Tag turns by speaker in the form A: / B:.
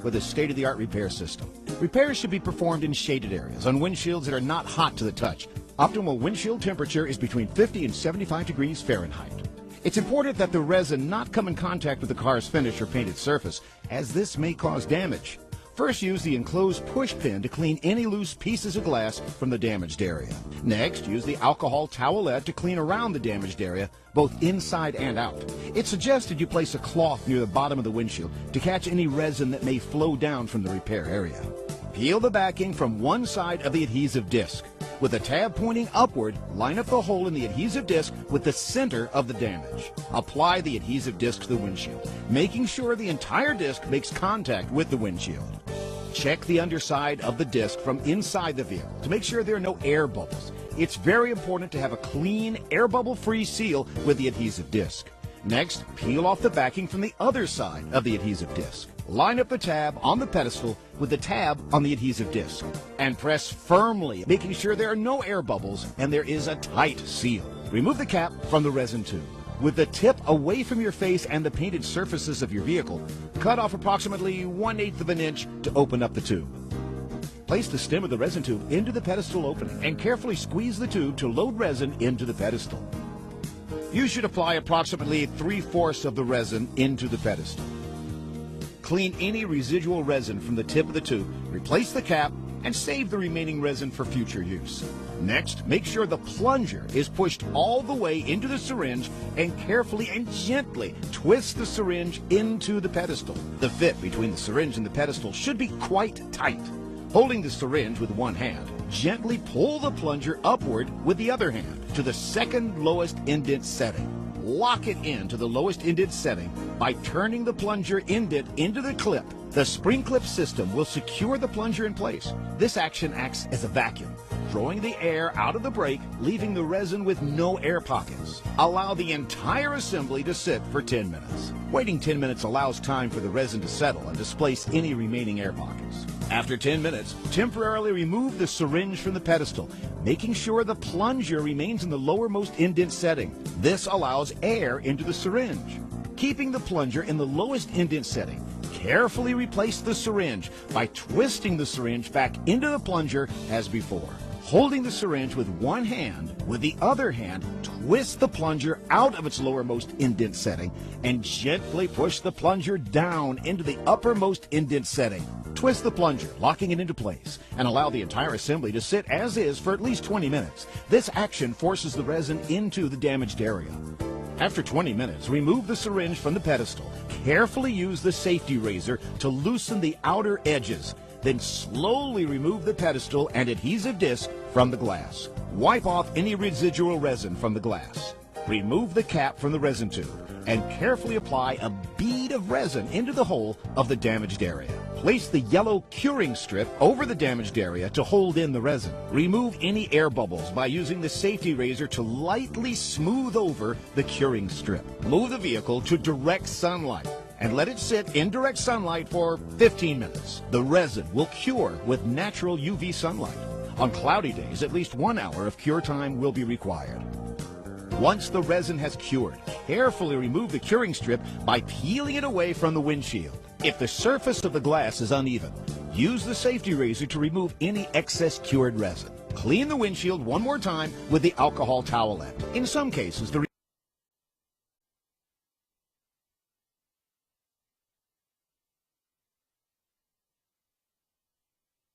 A: with a state-of-the-art repair system. Repairs should be performed in shaded areas on windshields that are not hot to the touch. Optimal windshield temperature is between 50 and 75 degrees Fahrenheit. It's important that the resin not come in contact with the car's finish or painted surface, as this may cause damage. First, use the enclosed push pin to clean any loose pieces of glass from the damaged area. Next, use the alcohol towelette to clean around the damaged area, both inside and out. It's suggested you place a cloth near the bottom of the windshield to catch any resin that may flow down from the repair area. Peel the backing from one side of the adhesive disc. With the tab pointing upward, line up the hole in the adhesive disc with the center of the damage. Apply the adhesive disc to the windshield, making sure the entire disc makes contact with the windshield. Check the underside of the disc from inside the vehicle to make sure there are no air bubbles. It's very important to have a clean, air bubble-free seal with the adhesive disc. Next, peel off the backing from the other side of the adhesive disc. Line up the tab on the pedestal with the tab on the adhesive disc and press firmly, making sure there are no air bubbles and there is a tight seal. Remove the cap from the resin tube. With the tip away from your face and the painted surfaces of your vehicle, cut off approximately 1/8 of an inch to open up the tube. Place the stem of the resin tube into the pedestal opening and carefully squeeze the tube to load resin into the pedestal. You should apply approximately 3/4 of the resin into the pedestal. Clean any residual resin from the tip of the tube, replace the cap, and save the remaining resin for future use. Next, make sure the plunger is pushed all the way into the syringe and carefully and gently twist the syringe into the pedestal. The fit between the syringe and the pedestal should be quite tight. Holding the syringe with one hand, gently pull the plunger upward with the other hand to the second lowest indent setting. Lock it into the lowest indent setting by turning the plunger indent into the clip. The spring clip system will secure the plunger in place. This action acts as a vacuum, drawing the air out of the brake, leaving the resin with no air pockets. Allow the entire assembly to sit for 10 minutes. Waiting 10 minutes allows time for the resin to settle and displace any remaining air pockets. After 10 minutes, temporarily remove the syringe from the pedestal, making sure the plunger remains in the lowermost indent setting. This allows air into the syringe. Keeping the plunger in the lowest indent setting, carefully replace the syringe by twisting the syringe back into the plunger as before. Holding the syringe with one hand, with the other hand, twist the plunger out of its lowermost indent setting and gently push the plunger down into the uppermost indent setting. Twist the plunger, locking it into place, and allow the entire assembly to sit as is for at least 20 minutes. This action forces the resin into the damaged area. After 20 minutes, remove the syringe from the pedestal. Carefully use the safety razor to loosen the outer edges. Then slowly remove the pedestal and adhesive disc from the glass. Wipe off any residual resin from the glass. Remove the cap from the resin tube and carefully apply a bead of resin into the hole of the damaged area. Place the yellow curing strip over the damaged area to hold in the resin. Remove any air bubbles by using the safety razor to lightly smooth over the curing strip. Move the vehicle to direct sunlight and let it sit in direct sunlight for 15 minutes. The resin will cure with natural UV sunlight. On cloudy days, at least 1 hour of cure time will be required. Once the resin has cured, carefully remove the curing strip by peeling it away from the windshield. If the surface of the glass is uneven, use the safety razor to remove any excess cured resin. Clean the windshield one more time with the alcohol towelette. In some cases, the